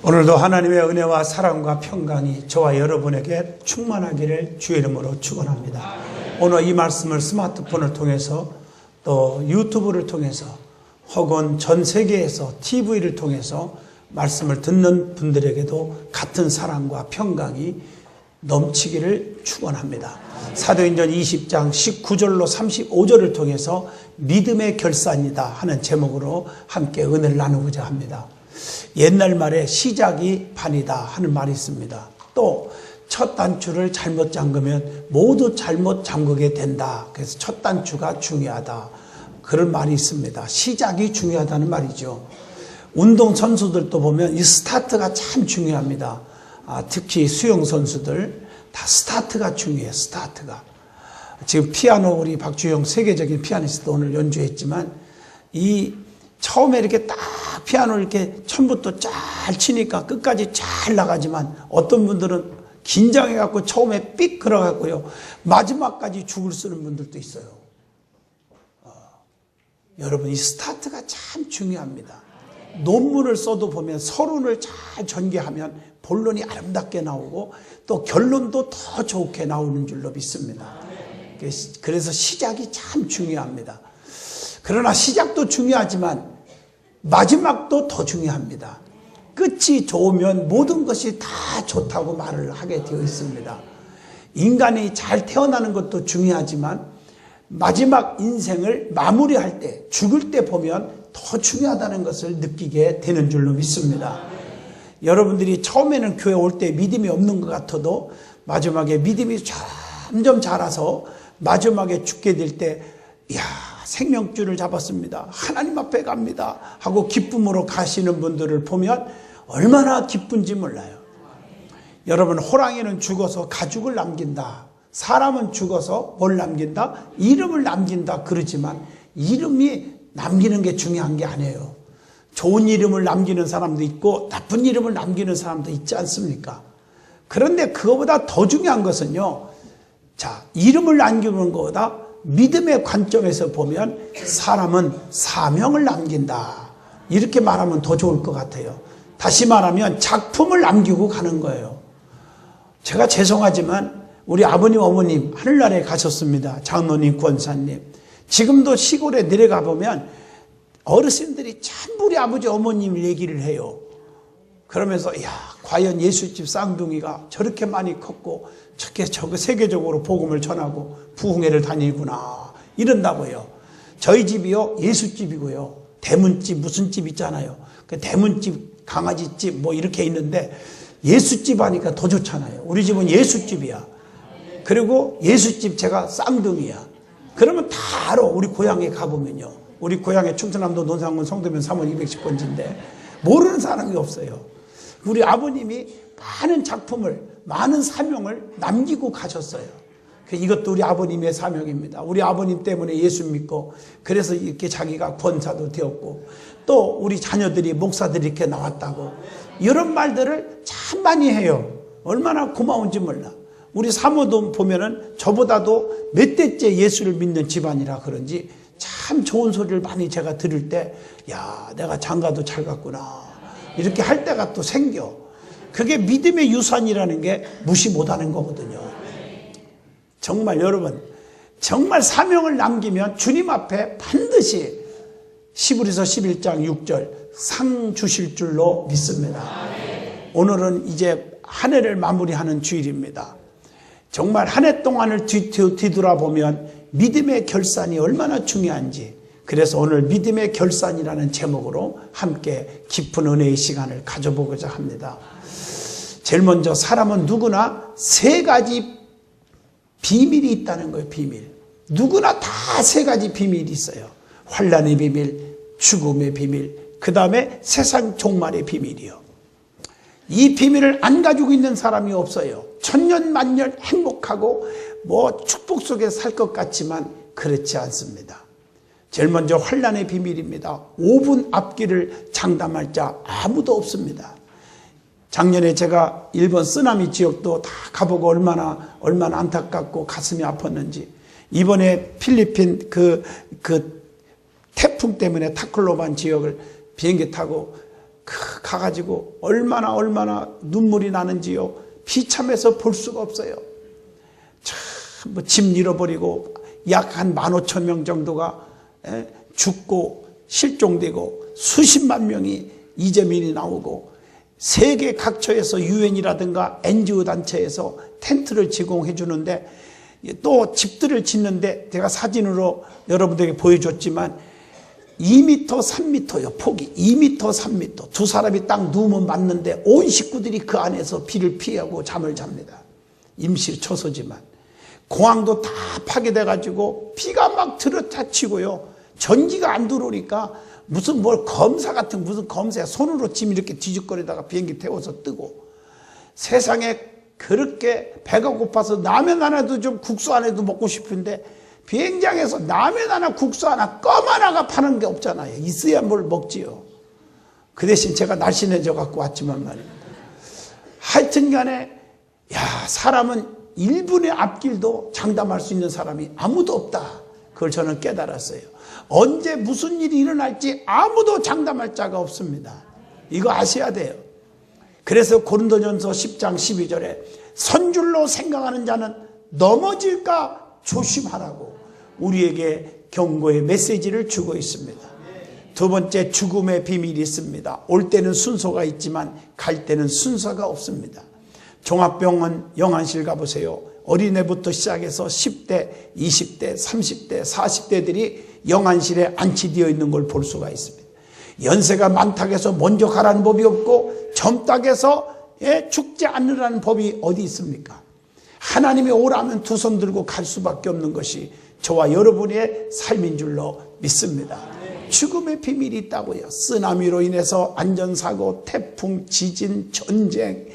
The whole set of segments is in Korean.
오늘도 하나님의 은혜와 사랑과 평강이 저와 여러분에게 충만하기를 주의 이름으로 축원합니다. 오늘 이 말씀을 스마트폰을 통해서 또 유튜브를 통해서 혹은 전 세계에서 TV를 통해서 말씀을 듣는 분들에게도 같은 사랑과 평강이 넘치기를 축원합니다. 사도행전 20장 19절로 35절을 통해서 믿음의 결산이다 하는 제목으로 함께 은혜를 나누고자 합니다. 옛날 말에 시작이 반이다 하는 말이 있습니다. 또 첫 단추를 잘못 잠그면 모두 잘못 잠그게 된다. 그래서 첫 단추가 중요하다. 그런 말이 있습니다. 시작이 중요하다는 말이죠. 운동선수들도 보면 이 스타트가 참 중요합니다. 특히 수영선수들 다 스타트가 중요해요. 스타트가. 지금 피아노 우리 박주영 세계적인 피아니스트 오늘 연주했지만 이 처음에 이렇게 딱 피아노를 이렇게 처음부터 잘 치니까 끝까지 잘 나가지만 어떤 분들은 긴장해갖고 처음에 삑 걸어갖고요. 마지막까지 죽을 쓰는 분들도 있어요. 여러분 이 스타트가 참 중요합니다. 논문을 써도 보면 서론을 잘 전개하면 본론이 아름답게 나오고 또 결론도 더 좋게 나오는 줄로 믿습니다. 그래서 시작이 참 중요합니다. 그러나 시작도 중요하지만 마지막도 더 중요합니다. 끝이 좋으면 모든 것이 다 좋다고 말을 하게 되어 있습니다. 인간이 잘 태어나는 것도 중요하지만 마지막 인생을 마무리할 때, 죽을 때 보면 더 중요하다는 것을 느끼게 되는 줄로 믿습니다. 여러분들이 처음에는 교회 올 때 믿음이 없는 것 같아도 마지막에 믿음이 점점 자라서 마지막에 죽게 될 때 이야 생명줄을 잡았습니다. 하나님 앞에 갑니다. 하고 기쁨으로 가시는 분들을 보면 얼마나 기쁜지 몰라요. 여러분 호랑이는 죽어서 가죽을 남긴다. 사람은 죽어서 뭘 남긴다? 이름을 남긴다 그러지만 이름이 남기는 게 중요한 게 아니에요. 좋은 이름을 남기는 사람도 있고 나쁜 이름을 남기는 사람도 있지 않습니까? 그런데 그거보다 더 중요한 것은요. 자, 이름을 남기는 것보다 믿음의 관점에서 보면 사람은 사명을 남긴다. 이렇게 말하면 더 좋을 것 같아요. 다시 말하면 작품을 남기고 가는 거예요. 제가 죄송하지만 우리 아버님 어머님 하늘나라에 가셨습니다. 장로님 권사님. 지금도 시골에 내려가 보면 어르신들이 전부 우리 아버지 어머님 얘기를 해요. 그러면서 야 과연 예수집 쌍둥이가 저렇게 많이 컸고 저렇게 세계적으로 복음을 전하고 부흥회를 다니구나 이런다고요. 저희 집이요 예수집이고요. 대문집 무슨 집 있잖아요. 그 대문집 강아지집 뭐 이렇게 있는데 예수집 하니까 더 좋잖아요. 우리 집은 예수집이야. 그리고 예수집 제가 쌍둥이야. 그러면 다 알아. 우리 고향에 가보면요. 우리 고향에 충청남도 논산군 성도면 3원 210번지인데 모르는 사람이 없어요. 우리 아버님이 많은 작품을 많은 사명을 남기고 가셨어요. 이것도 우리 아버님의 사명입니다. 우리 아버님 때문에 예수 믿고 그래서 이렇게 자기가 권사도 되었고 또 우리 자녀들이 목사들이 이렇게 나왔다고 이런 말들을 참 많이 해요. 얼마나 고마운지 몰라. 우리 사모도 보면은 저보다도 몇 대째 예수를 믿는 집안이라 그런지 참 좋은 소리를 많이 제가 들을 때 야 내가 장가도 잘 갔구나 이렇게 할 때가 또 생겨. 그게 믿음의 유산이라는 게 무시 못하는 거거든요. 정말 여러분 정말 사명을 남기면 주님 앞에 반드시 히브리서 11장 6절 상 주실 줄로 믿습니다. 오늘은 이제 한 해를 마무리하는 주일입니다. 정말 한 해 동안을 뒤돌아보면 믿음의 결산이 얼마나 중요한지 그래서 오늘 믿음의 결산이라는 제목으로 함께 깊은 은혜의 시간을 가져보고자 합니다. 제일 먼저 사람은 누구나 세 가지 비밀이 있다는 거예요. 비밀. 누구나 다 세 가지 비밀이 있어요. 환난의 비밀, 죽음의 비밀, 그 다음에 세상 종말의 비밀이요. 이 비밀을 안 가지고 있는 사람이 없어요. 천년만년 행복하고 뭐 축복 속에 살 것 같지만 그렇지 않습니다. 제일 먼저 환난의 비밀입니다. 5분 앞길을 장담할 자 아무도 없습니다. 작년에 제가 일본 쓰나미 지역도 다 가보고 얼마나 안타깝고 가슴이 아팠는지 이번에 필리핀 그 태풍 때문에 타클로반 지역을 비행기 타고 가가지고 얼마나 눈물이 나는지요. 비참해서 볼 수가 없어요. 참, 집 잃어버리고 약 한 15,000명 정도가 죽고 실종되고 수십만 명이 이재민이 나오고 세계 각처에서 유엔이라든가 NGO 단체에서 텐트를 제공해 주는데 또 집들을 짓는데 제가 사진으로 여러분들에게 보여줬지만 2m, 3m요. 폭이 2m, 3m. 두 사람이 딱 누우면 맞는데 온 식구들이 그 안에서 비를 피하고 잠을 잡니다. 임시 처소지만. 공항도 다 파괴돼가지고 비가 막 들어차치고요. 전기가 안 들어오니까 무슨 검사 같은 무슨 검사야. 손으로 짐 이렇게 뒤죽거리다가 비행기 태워서 뜨고. 세상에 그렇게 배가 고파서 라면 하나도 좀 국수 하나도 먹고 싶은데 비행장에서 라면 하나 국수 하나 껌 하나가 파는 게 없잖아요. 있어야 뭘 먹지요. 그 대신 제가 날씬해져 갖고 왔지만 말입니다. 하여튼 간에 사람은 1분의 앞길도 장담할 수 있는 사람이 아무도 없다. 그걸 저는 깨달았어요. 언제 무슨 일이 일어날지 아무도 장담할 자가 없습니다. 이거 아셔야 돼요. 그래서 고린도전서 10장 12절에 선줄로 생각하는 자는 넘어질까 조심하라고 우리에게 경고의 메시지를 주고 있습니다. 두 번째, 죽음의 비밀이 있습니다. 올 때는 순서가 있지만 갈 때는 순서가 없습니다. 종합병원 영안실 가보세요. 어린애부터 시작해서 10대, 20대, 30대, 40대들이 영안실에 안치되어 있는 걸 볼 수가 있습니다. 연세가 많다고 해서 먼저 가라는 법이 없고 젊다고 해서 죽지 않으라는 법이 어디 있습니까? 하나님이 오라면 두 손 들고 갈 수밖에 없는 것이 저와 여러분의 삶인 줄로 믿습니다. 죽음의 비밀이 있다고요. 쓰나미로 인해서 안전사고, 태풍, 지진, 전쟁,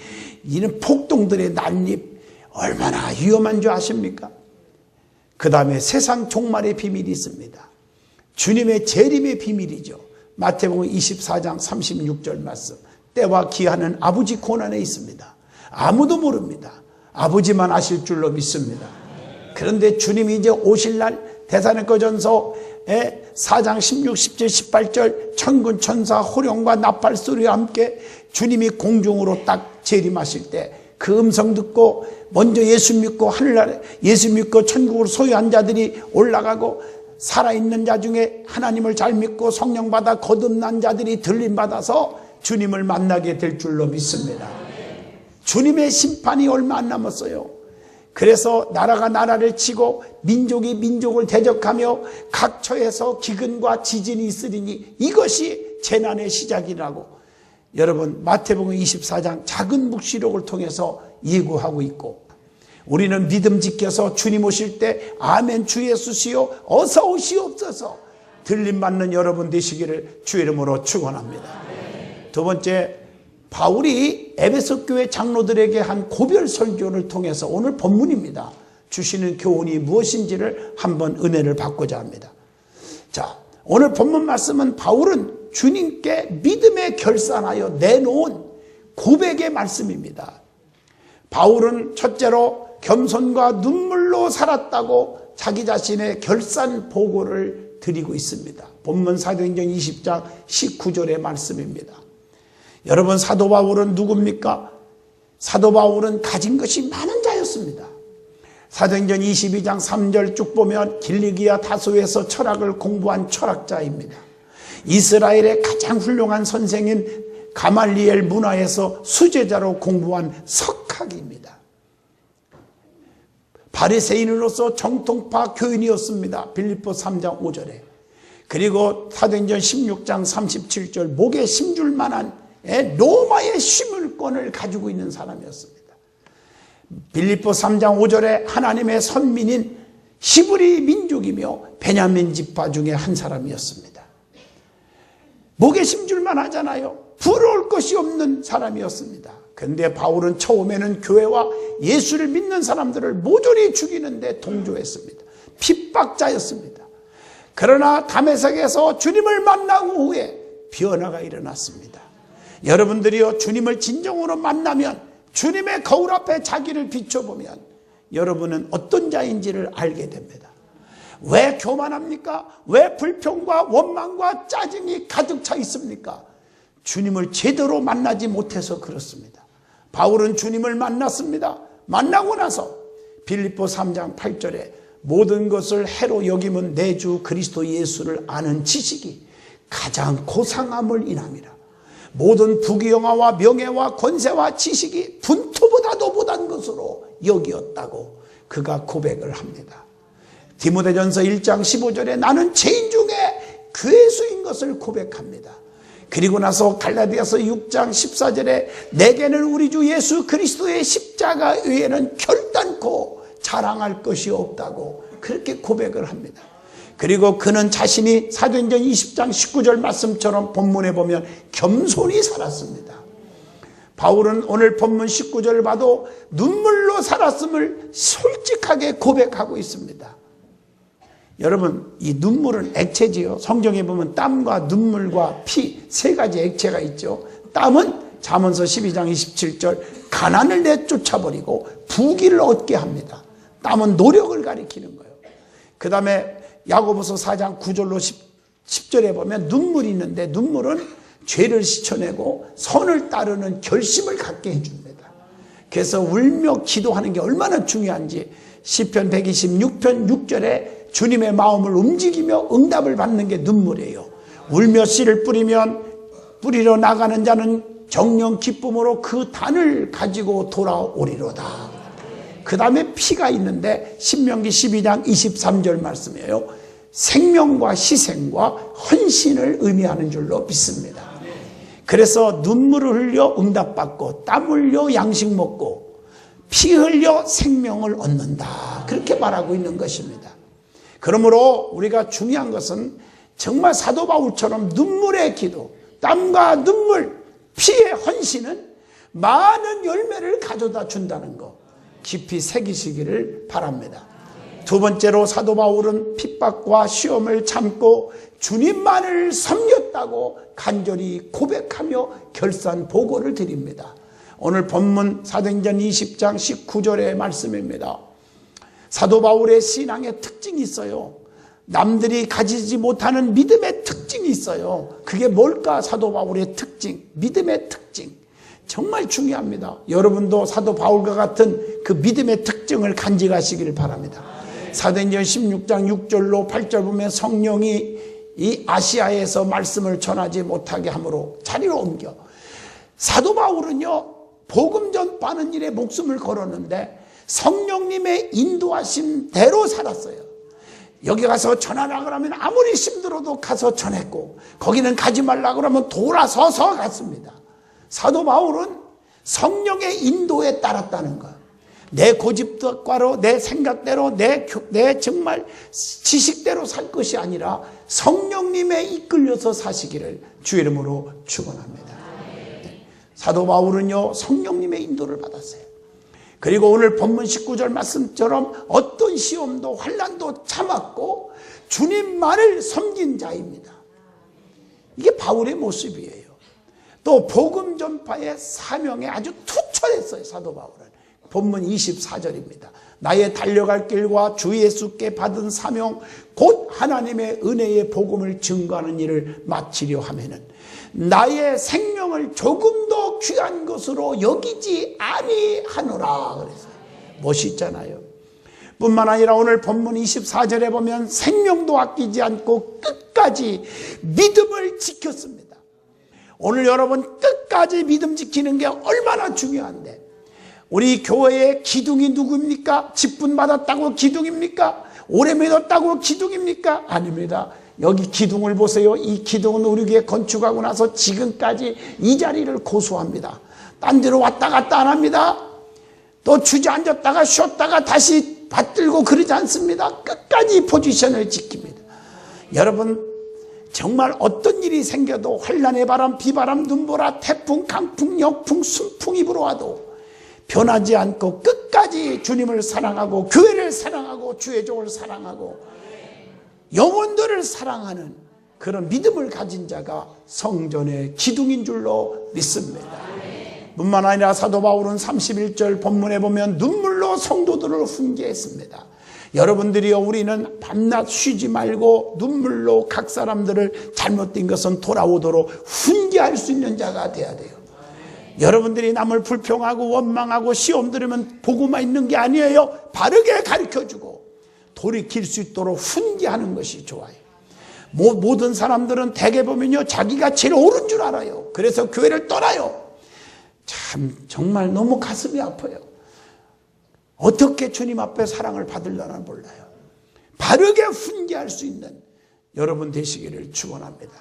이런 폭동들의 난입 얼마나 위험한 줄 아십니까? 그 다음에 세상 종말의 비밀이 있습니다. 주님의 재림의 비밀이죠. 마태복음 24장 36절 말씀. 때와 기한은 아버지 권한에 있습니다. 아무도 모릅니다. 아버지만 아실 줄로 믿습니다. 그런데 주님이 이제 오실 날 데살로니가전서 4장 16, 17, 18절 천군 천사 호령과 나팔 소리와 함께 주님이 공중으로 딱 재림하실 때 그 음성 듣고 먼저 예수 믿고 하늘나라 예수 믿고 천국으로 소유한 자들이 올라가고 살아있는 자 중에 하나님을 잘 믿고 성령 받아 거듭난 자들이 들림 받아서 주님을 만나게 될 줄로 믿습니다. 주님의 심판이 얼마 안 남았어요. 그래서 나라가 나라를 치고 민족이 민족을 대적하며 각처에서 기근과 지진이 있으리니 이것이 재난의 시작이라고 여러분 마태복음 24장 작은 묵시록을 통해서 예고하고 있고 우리는 믿음 지켜서 주님 오실 때 아멘 주 예수시요 어서 오시옵소서 들림받는 여러분 되시기를 주 이름으로 축원합니다. 두 번째, 바울이 에베소 교회 장로들에게 한 고별 설교를 통해서 오늘 본문입니다. 주시는 교훈이 무엇인지를 한번 은혜를 받고자 합니다. 자, 오늘 본문 말씀은 바울은 주님께 믿음에 결산하여 내놓은 고백의 말씀입니다. 바울은 첫째로 겸손과 눈물로 살았다고 자기 자신의 결산 보고를 드리고 있습니다. 본문 사도행전 20장 19절의 말씀입니다. 여러분, 사도 바울은 누굽니까? 사도 바울은 가진 것이 많은 자였습니다. 사도행전 22장 3절 쭉 보면 길리기아 다소에서 철학을 공부한 철학자입니다. 이스라엘의 가장 훌륭한 선생인 가말리엘 문화에서 수제자로 공부한 석학입니다. 바리새인으로서 정통파 교인이었습니다. 빌립보 3장 5절에. 그리고 사도행전 16장 37절 목에 심줄 만한 로마의 시물권을 가지고 있는 사람이었습니다. 빌립보 3장 5절에 하나님의 선민인 히브리 민족이며 베냐민 지파 중에 한 사람이었습니다. 목에 심줄만 하잖아요. 부러울 것이 없는 사람이었습니다. 그런데 바울은 처음에는 교회와 예수를 믿는 사람들을 모조리 죽이는데 동조했습니다. 핍박자였습니다. 그러나 다메섹에서 주님을 만난 후에 변화가 일어났습니다. 여러분들이요, 주님을 진정으로 만나면 주님의 거울 앞에 자기를 비춰보면 여러분은 어떤 자인지를 알게 됩니다. 왜 교만합니까? 왜 불평과 원망과 짜증이 가득 차 있습니까? 주님을 제대로 만나지 못해서 그렇습니다. 바울은 주님을 만났습니다. 만나고 나서 빌립보 3장 8절에 모든 것을 해로 여김은 내 주 그리스도 예수를 아는 지식이 가장 고상함을 인함이라. 모든 부귀영화와 명예와 권세와 지식이 분토보다도 못한 것으로 여기었다고 그가 고백을 합니다. 디모데전서 1장 15절에 나는 죄인 중에 괴수인 것을 고백합니다. 그리고 나서 갈라디아서 6장 14절에 내게는 우리 주 예수 그리스도의 십자가 외에는 결단코 자랑할 것이 없다고 그렇게 고백을 합니다. 그리고 그는 자신이 사도행전 20장 19절 말씀처럼 본문에 보면 겸손히 살았습니다. 바울은 오늘 본문 19절을 봐도 눈물로 살았음을 솔직하게 고백하고 있습니다. 여러분, 이 눈물은 액체지요. 성경에 보면 땀과 눈물과 피 세 가지 액체가 있죠. 땀은 잠언서 12장 27절 가난을 내쫓아버리고 부귀를 얻게 합니다. 땀은 노력을 가리키는 거예요. 그 다음에 야고보서 4장 9절로 10절에 보면 눈물이 있는데 눈물은 죄를 씻어내고 선을 따르는 결심을 갖게 해줍니다. 그래서 울며 기도하는 게 얼마나 중요한지 시편 126편 6절에 주님의 마음을 움직이며 응답을 받는 게 눈물이에요. 울며 씨를 뿌리러 나가는 자는 정령 기쁨으로 그 단을 가지고 돌아오리로다. 그 다음에 피가 있는데 신명기 12장 23절 말씀이에요. 생명과 희생과 헌신을 의미하는 줄로 믿습니다. 그래서 눈물을 흘려 응답받고 땀 흘려 양식 먹고 피 흘려 생명을 얻는다. 그렇게 말하고 있는 것입니다. 그러므로 우리가 중요한 것은 정말 사도 바울처럼 눈물의 기도, 땀과 눈물, 피의 헌신은 많은 열매를 가져다 준다는 것 깊이 새기시기를 바랍니다. 두 번째로 사도 바울은 핍박과 시험을 참고 주님만을 섬겼다고 간절히 고백하며 결산 보고를 드립니다. 오늘 본문 사도행전 20장 19절의 말씀입니다. 사도 바울의 신앙의 특징이 있어요. 남들이 가지지 못하는 믿음의 특징이 있어요. 그게 뭘까? 사도 바울의 특징, 믿음의 특징. 정말 중요합니다. 여러분도 사도 바울과 같은 그 믿음의 특징을 간직하시기를 바랍니다. 사도행전 16장 6절로 8절 보면 성령이 이 아시아에서 말씀을 전하지 못하게 함으로 자리로 옮겨. 사도 바울은요, 복음 전파하는 일에 목숨을 걸었는데 성령님의 인도하신 대로 살았어요. 여기 가서 전하라 그러면 아무리 힘들어도 가서 전했고, 거기는 가지 말라 그러면 돌아서서 갔습니다. 사도 바울은 성령의 인도에 따랐다는 것. 내 고집과로, 내 생각대로, 내 정말 지식대로 살 것이 아니라 성령님에 이끌려서 사시기를 주 이름으로 축원합니다. 네. 사도 바울은요, 성령님의 인도를 받았어요. 그리고 오늘 본문 19절 말씀처럼 어떤 시험도 환난도 참았고 주님만을 섬긴 자입니다. 이게 바울의 모습이에요. 또 복음 전파의 사명에 아주 투철했어요. 사도 바울은. 본문 24절입니다. 나의 달려갈 길과 주 예수께 받은 사명 곧 하나님의 은혜의 복음을 증거하는 일을 마치려 하면은 나의 생명을 조금 더 귀한 것으로 여기지 아니하노라 그랬어요. 멋있잖아요. 뿐만 아니라 오늘 본문 24절에 보면 생명도 아끼지 않고 끝까지 믿음을 지켰습니다. 오늘 여러분 끝까지 믿음 지키는 게 얼마나 중요한데, 우리 교회의 기둥이 누구입니까? 직분 받았다고 기둥입니까? 오래 믿었다고 기둥입니까? 아닙니다. 여기 기둥을 보세요. 이 기둥은 우리 교회 건축하고 나서 지금까지 이 자리를 고수합니다. 딴 데로 왔다 갔다 안 합니다. 또 주저앉았다가 쉬었다가 다시 받들고 그러지 않습니다. 끝까지 포지션을 지킵니다. 여러분, 정말 어떤 일이 생겨도 환난의 바람, 비바람, 눈보라, 태풍, 강풍, 역풍, 순풍이 불어와도 변하지 않고 끝까지 주님을 사랑하고 교회를 사랑하고 주의 종을 사랑하고 영혼들을 사랑하는 그런 믿음을 가진 자가 성전의 기둥인 줄로 믿습니다. 뿐만 아니라 사도 바울은 31절 본문에 보면 눈물로 성도들을 훈계했습니다. 여러분들이요, 우리는 밤낮 쉬지 말고 눈물로 각 사람들을 잘못된 것은 돌아오도록 훈계할 수 있는 자가 돼야 돼요. 여러분들이 남을 불평하고 원망하고 시험 들으면 보고만 있는 게 아니에요. 바르게 가르쳐주고 돌이킬 수 있도록 훈계하는 것이 좋아요. 모든 사람들은 대개 보면요, 자기가 제일 옳은 줄 알아요. 그래서 교회를 떠나요. 참 정말 너무 가슴이 아파요. 어떻게 주님 앞에 사랑을 받으려나 몰라요. 바르게 훈계할 수 있는 여러분 되시기를 축원합니다.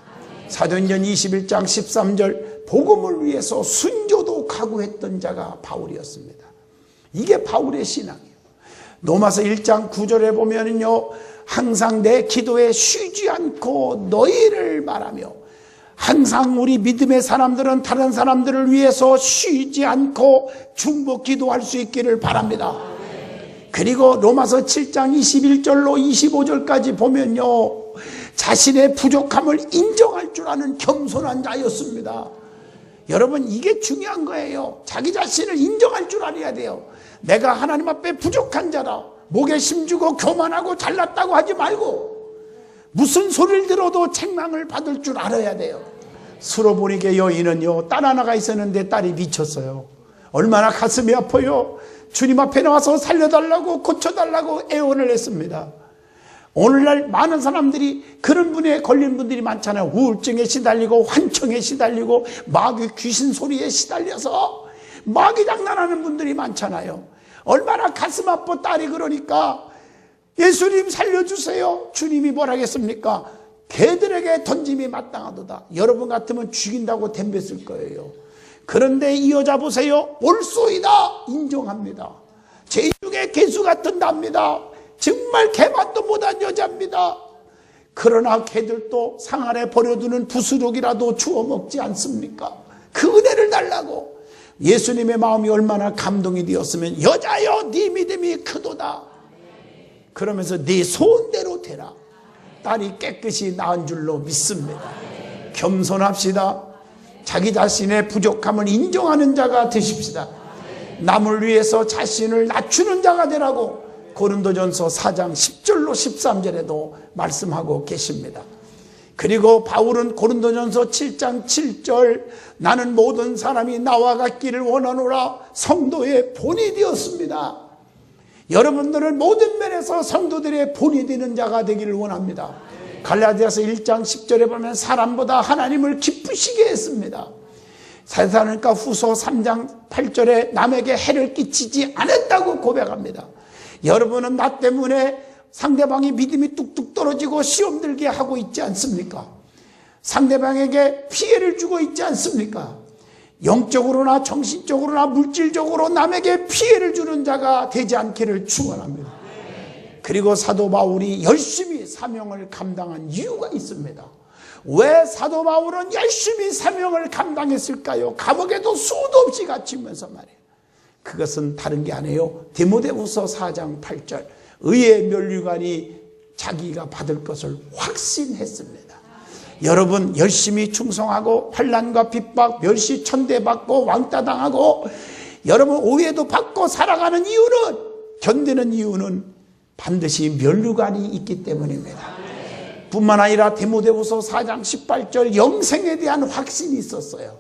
사도행전 21장 13절, 복음을 위해서 순교도 각오했던 자가 바울이었습니다. 이게 바울의 신앙이에요. 로마서 1장 9절에 보면은요, 항상 내 기도에 쉬지 않고 너희를 말하며, 항상 우리 믿음의 사람들은 다른 사람들을 위해서 쉬지 않고 중보 기도할 수 있기를 바랍니다. 그리고 로마서 7장 21절로 25절까지 보면요, 자신의 부족함을 인정할 줄 아는 겸손한 자였습니다. 여러분, 이게 중요한 거예요. 자기 자신을 인정할 줄 알아야 돼요. 내가 하나님 앞에 부족한 자라, 목에 힘주고 교만하고 잘났다고 하지 말고 무슨 소리를 들어도 책망을 받을 줄 알아야 돼요. 수로보니게 여인은요, 딸 하나가 있었는데 딸이 미쳤어요. 얼마나 가슴이 아파요. 주님 앞에 나와서 살려달라고 고쳐달라고 애원을 했습니다. 오늘날 많은 사람들이 그런 분에 걸린 분들이 많잖아요. 우울증에 시달리고 환청에 시달리고 마귀 귀신 소리에 시달려서 마귀 장난하는 분들이 많잖아요. 얼마나 가슴 아파. 딸이 그러니까 예수님 살려주세요. 주님이 뭘 하겠습니까? 개들에게 던짐이 마땅하도다. 여러분 같으면 죽인다고 덤볐을 거예요. 그런데 이 여자 보세요. 옳소이다 인정합니다. 제6의 개수 같은 납니다. 정말 개맛도 못한 여자입니다. 그러나 개들도 상 안에 버려두는 부스럭이라도 주워 먹지 않습니까? 그 은혜를 달라고. 예수님의 마음이 얼마나 감동이 되었으면, 여자여 네 믿음이 크도다. 그러면서 네 소원대로 되라. 딸이 깨끗이 나은 줄로 믿습니다. 겸손합시다. 자기 자신의 부족함을 인정하는 자가 되십시다. 남을 위해서 자신을 낮추는 자가 되라고 고린도전서 4장 10절로 13절에도 말씀하고 계십니다. 그리고 바울은 고린도전서 7장 7절, 나는 모든 사람이 나와 같기를 원하노라 성도의 본이 되었습니다. 여러분들은 모든 면에서 성도들의 본이 되는 자가 되기를 원합니다. 갈라디아서 1장 10절에 보면 사람보다 하나님을 기쁘시게 했습니다. 사사니까 후서 3장 8절에 남에게 해를 끼치지 않았다고 고백합니다. 여러분은 나 때문에 상대방이 믿음이 뚝뚝 떨어지고 시험 들게 하고 있지 않습니까? 상대방에게 피해를 주고 있지 않습니까? 영적으로나 정신적으로나 물질적으로 남에게 피해를 주는 자가 되지 않기를 축원합니다. 그리고 사도 바울이 열심히 사명을 감당한 이유가 있습니다. 왜 사도 바울은 열심히 사명을 감당했을까요? 감옥에도 수도 없이 갇히면서 말이에요. 그것은 다른 게 아니에요. 디모데후서 4장 8절, 의의 면류관이 자기가 받을 것을 확신했습니다. 여러분, 열심히 충성하고 환난과 핍박, 멸시 천대받고 왕따 당하고 여러분 오해도 받고 살아가는 이유는, 견디는 이유는 반드시 면류관이 있기 때문입니다. 뿐만 아니라 디모데후서 4장 18절 영생에 대한 확신이 있었어요.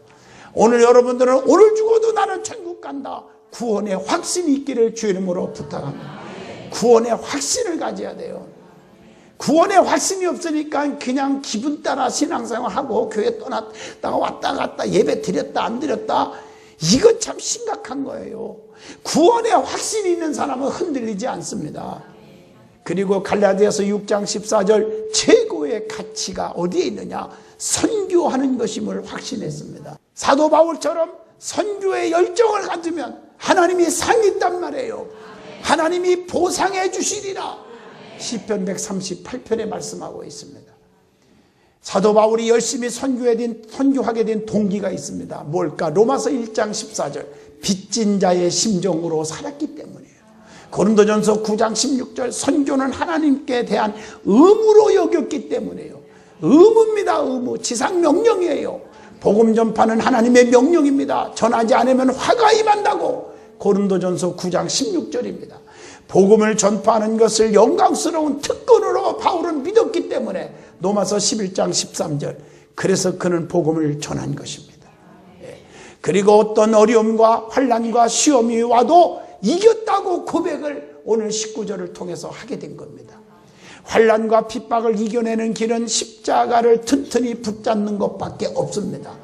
오늘 여러분들은 오늘 죽어도 나는 천국 간다. 구원의 확신이 있기를 주의 이름으로 부탁합니다. 구원의 확신을 가져야 돼요. 구원의 확신이 없으니까 그냥 기분 따라 신앙생활하고 교회 떠났다가 왔다 갔다 예배 드렸다 안 드렸다, 이거 참 심각한 거예요. 구원의 확신이 있는 사람은 흔들리지 않습니다. 그리고 갈라디아서 6장 14절, 최고의 가치가 어디에 있느냐? 선교하는 것임을 확신했습니다. 사도 바울처럼 선교의 열정을 가지면 하나님이 상이 있단 말이에요. 하나님이 보상해 주시리라. 시편 138편에 말씀하고 있습니다. 사도 바울이 열심히 선교하게 된 동기가 있습니다. 뭘까? 로마서 1장 14절, 빚진 자의 심정으로 살았기 때문이에요. 고린도전서 9장 16절, 선교는 하나님께 대한 의무로 여겼기 때문이에요. 의무입니다. 의무. 지상 명령이에요. 복음 전파는 하나님의 명령입니다. 전하지 않으면 화가 임한다고 고린도전서 9장 16절입니다. 복음을 전파하는 것을 영광스러운 특권으로 바울은 믿었기 때문에 로마서 11장 13절 그래서 그는 복음을 전한 것입니다. 그리고 어떤 어려움과 환난과 시험이 와도 이겼다고 고백을 오늘 19절을 통해서 하게 된 겁니다. 환난과 핍박을 이겨내는 길은 십자가를 튼튼히 붙잡는 것밖에 없습니다.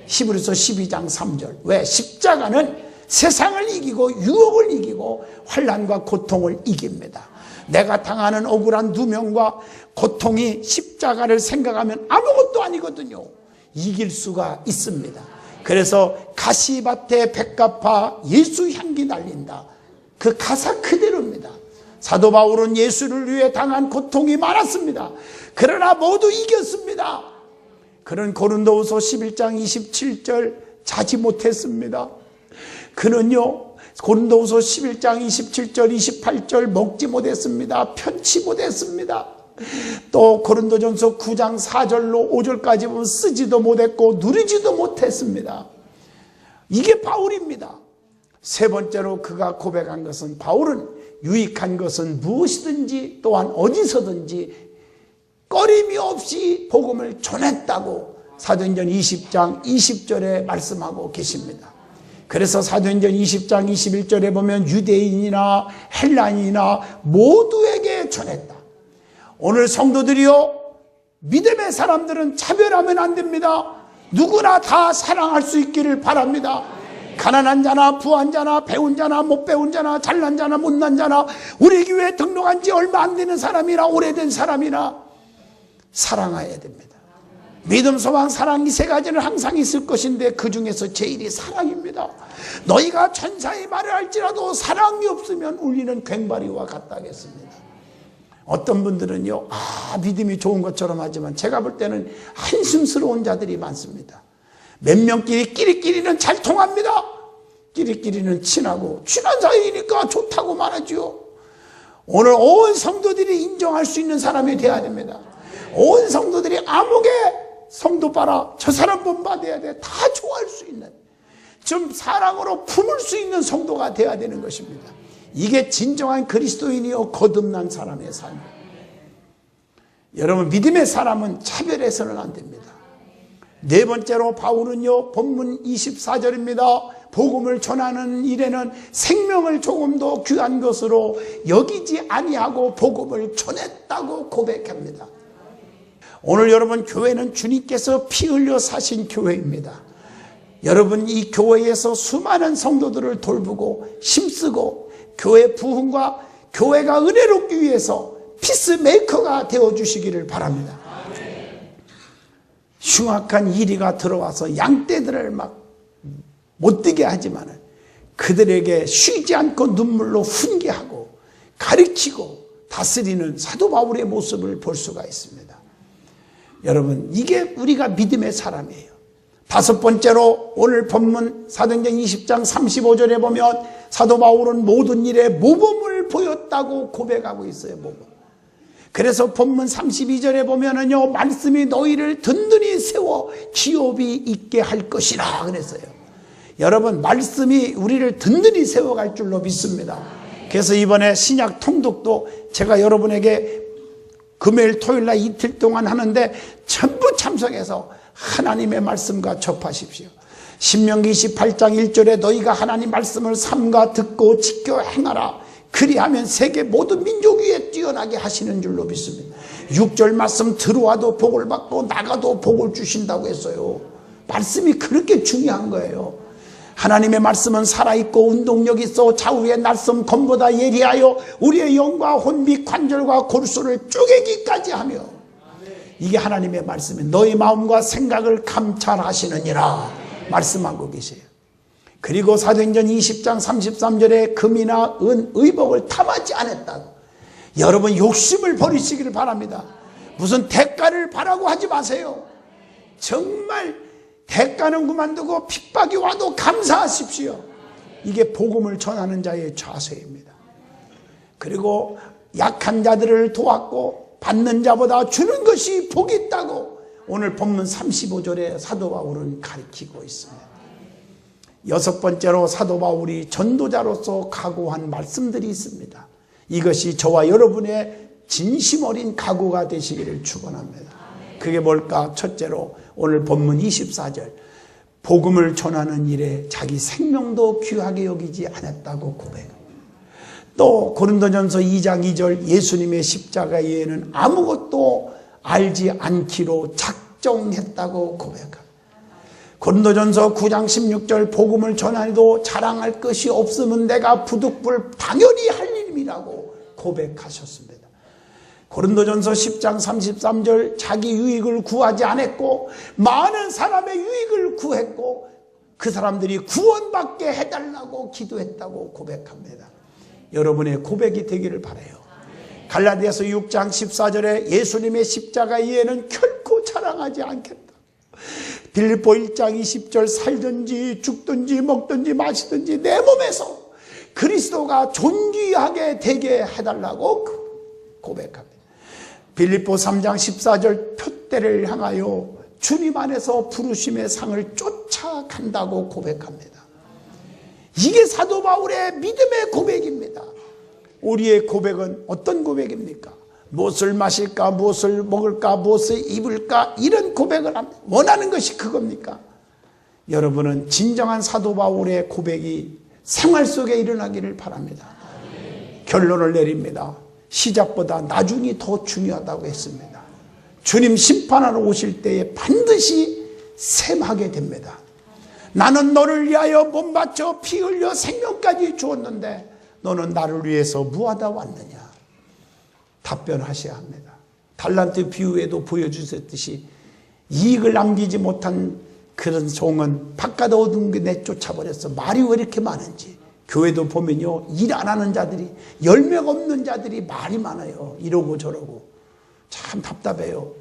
히브리서 12장 3절. 왜? 십자가는 세상을 이기고 유혹을 이기고 환난과 고통을 이깁니다. 내가 당하는 억울한 누명과 고통이 십자가를 생각하면 아무것도 아니거든요. 이길 수가 있습니다. 그래서 가시밭에 백합화 예수 향기 날린다. 그 가사 그대로입니다. 사도 바울은 예수를 위해 당한 고통이 많았습니다. 그러나 모두 이겼습니다. 그는 고린도후서 11장 27절 자지 못했습니다. 그는요 고린도후서 11장 27절 28절 먹지 못했습니다. 편치 못했습니다. 또 고린도전서 9장 4절로 5절까지 보면 쓰지도 못했고 누리지도 못했습니다. 이게 바울입니다. 세 번째로 그가 고백한 것은 바울은 유익한 것은 무엇이든지 또한 어디서든지 꺼림이 없이 복음을 전했다고 사도행전 20장 20절에 말씀하고 계십니다. 그래서 사도행전 20장 21절에 보면 유대인이나 헬라인이나 모두에게 전했다. 오늘 성도들이요, 믿음의 사람들은 차별하면 안 됩니다. 누구나 다 사랑할 수 있기를 바랍니다. 가난한 자나 부한 자나 배운 자나 못 배운 자나 잘난 자나 못난 자나 우리 교회에 등록한 지 얼마 안 되는 사람이나 오래된 사람이나 사랑해야 됩니다. 믿음, 소망, 사랑 이 세 가지는 항상 있을 것인데 그 중에서 제일이 사랑입니다. 너희가 천사의 말을 할지라도 사랑이 없으면 울리는 괭바리와 같다 하겠습니다. 어떤 분들은요, 믿음이 좋은 것처럼 하지만 제가 볼 때는 한심스러운 자들이 많습니다. 몇 명끼리 끼리끼리는 잘 통합니다. 끼리끼리는 친하고 친한 사이니까 좋다고 말하죠. 오늘 온 성도들이 인정할 수 있는 사람이 돼야 됩니다. 온 성도들이 아무개 성도 봐라, 저 사람 본받아야 돼, 다 좋아할 수 있는, 좀 사랑으로 품을 수 있는 성도가 돼야 되는 것입니다. 이게 진정한 그리스도인이요 거듭난 사람의 삶. 여러분, 믿음의 사람은 차별해서는 안 됩니다. 네 번째로 바울은요, 본문 24절입니다. 복음을 전하는 일에는 생명을 조금 더 귀한 것으로 여기지 아니하고 복음을 전했다고 고백합니다. 오늘 여러분, 교회는 주님께서 피 흘려 사신 교회입니다. 여러분, 이 교회에서 수많은 성도들을 돌보고 힘쓰고 교회 부흥과 교회가 은혜롭기 위해서 피스메이커가 되어주시기를 바랍니다. 흉악한 이리가 들어와서 양떼들을 막 못되게 하지만 그들에게 쉬지 않고 눈물로 훈계하고 가르치고 다스리는 사도 바울의 모습을 볼 수가 있습니다. 여러분, 이게 우리가 믿음의 사람이에요. 다섯 번째로 오늘 본문 사도행전 20장 35절에 보면 사도 바울은 모든 일에 모범을 보였다고 고백하고 있어요. 모범. 그래서 본문 32절에 보면은요, 말씀이 너희를 든든히 세워 기업이 있게 할 것이라 그랬어요. 여러분, 말씀이 우리를 든든히 세워갈 줄로 믿습니다. 그래서 이번에 신약 통독도 제가 여러분에게 금요일 토요일날 이틀 동안 하는데 전부 참석해서 하나님의 말씀과 접하십시오. 신명기 28장 1절에 너희가 하나님 말씀을 삼가 듣고 지켜 행하라. 그리하면 세계 모든 민족 위에 뛰어나게 하시는 줄로 믿습니다. 6절 말씀 들어와도 복을 받고 나가도 복을 주신다고 했어요. 말씀이 그렇게 중요한 거예요. 하나님의 말씀은 살아있고 운동력 있어 좌우의 날섬 검보다 예리하여 우리의 영과 혼미 관절과 골수를 쪼개기까지 하며, 이게 하나님의 말씀이에요. 너희 마음과 생각을 감찰하시느니라 말씀하고 계세요. 그리고 사도행전 20장 33절에 금이나 은, 의복을 탐하지 않았다고. 여러분, 욕심을 버리시기를 바랍니다. 무슨 대가를 바라고 하지 마세요. 정말 대가는 그만두고 핍박이 와도 감사하십시오. 이게 복음을 전하는 자의 자세입니다. 그리고 약한 자들을 도왔고 받는 자보다 주는 것이 복이 있다고 오늘 본문 35절에 사도 바울은 가르치고 있습니다. 여섯 번째로 사도 바울이 전도자로서 각오한 말씀들이 있습니다. 이것이 저와 여러분의 진심 어린 각오가 되시기를 축원합니다. 그게 뭘까? 첫째로 오늘 본문 24절, 복음을 전하는 일에 자기 생명도 귀하게 여기지 않았다고 고백합니다. 또 고린도전서 2장 2절, 예수님의 십자가 이외에는 아무것도 알지 않기로 작정했다고 고백합니다. 고린도전서 9장 16절, 복음을 전하여도 자랑할 것이 없으면 내가 부득불 당연히 할 일임이라고 고백하셨습니다. 고린도전서 10장 33절, 자기 유익을 구하지 않았고 많은 사람의 유익을 구했고 그 사람들이 구원받게 해달라고 기도했다고 고백합니다. 여러분의 고백이 되기를 바라요. 갈라디아서 6장 14절에 예수님의 십자가 이외에는 결코 자랑하지 않겠다. 빌립보 1장 20절, 살든지 죽든지 먹든지 마시든지 내 몸에서 그리스도가 존귀하게 되게 해달라고 고백합니다. 빌립보 3장 14절, 표대를 향하여 주님 안에서 부르심의 상을 쫓아간다고 고백합니다. 이게 사도 바울의 믿음의 고백입니다. 우리의 고백은 어떤 고백입니까? 무엇을 마실까, 무엇을 먹을까, 무엇을 입을까, 이런 고백을 합니다. 원하는 것이 그겁니까? 여러분은 진정한 사도 바울의 고백이 생활 속에 일어나기를 바랍니다. 결론을 내립니다. 시작보다 나중이 더 중요하다고 했습니다. 주님 심판하러 오실 때에 반드시 셈하게 됩니다. 나는 너를 위하여 몸 바쳐 피 흘려 생명까지 주었는데 너는 나를 위해서 무하다 왔느냐? 답변하셔야 합니다. 달란트 비유에도 보여주셨듯이 이익을 남기지 못한 그런 종은 바깥 얻은 게 내쫓아버렸어. 말이 왜 이렇게 많은지. 교회도 보면요, 일 안 하는 자들이, 열매가 없는 자들이 말이 많아요. 이러고 저러고 참 답답해요.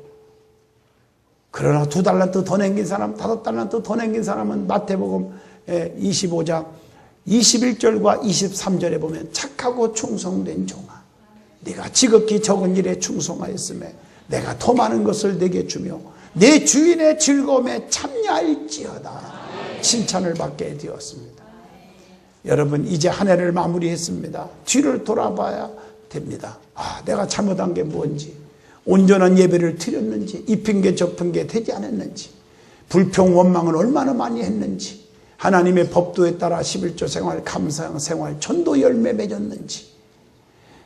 그러나 2달란트 더 남긴 사람, 5달란트 더 남긴 사람은 마태복음 25장 21절과 23절에 보면 착하고 충성된 종아, 네가 지극히 적은 일에 충성하였으며 내가 더 많은 것을 내게 주며 내 주인의 즐거움에 참여할지어다 칭찬을 받게 되었습니다. 여러분, 이제 한 해를 마무리했습니다. 뒤를 돌아봐야 됩니다. 내가 잘못한 게 뭔지, 온전한 예배를 드렸는지, 입힌 게 접은 게 되지 않았는지, 불평 원망을 얼마나 많이 했는지, 하나님의 법도에 따라 11조 생활, 감사 생활, 전도 열매 맺었는지,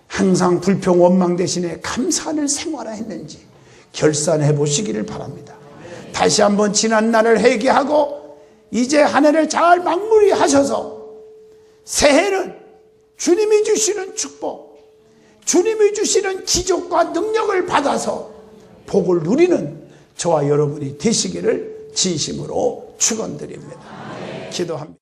항상 불평 원망 대신에 감사를 생활했는지 결산해 보시기를 바랍니다. 다시 한번 지난 날을 회개하고 이제 한 해를 잘 마무리하셔서 새해는 주님이 주시는 축복, 주님이 주시는 기적과 능력을 받아서 복을 누리는 저와 여러분이 되시기를 진심으로 축원드립니다. 기도합니다.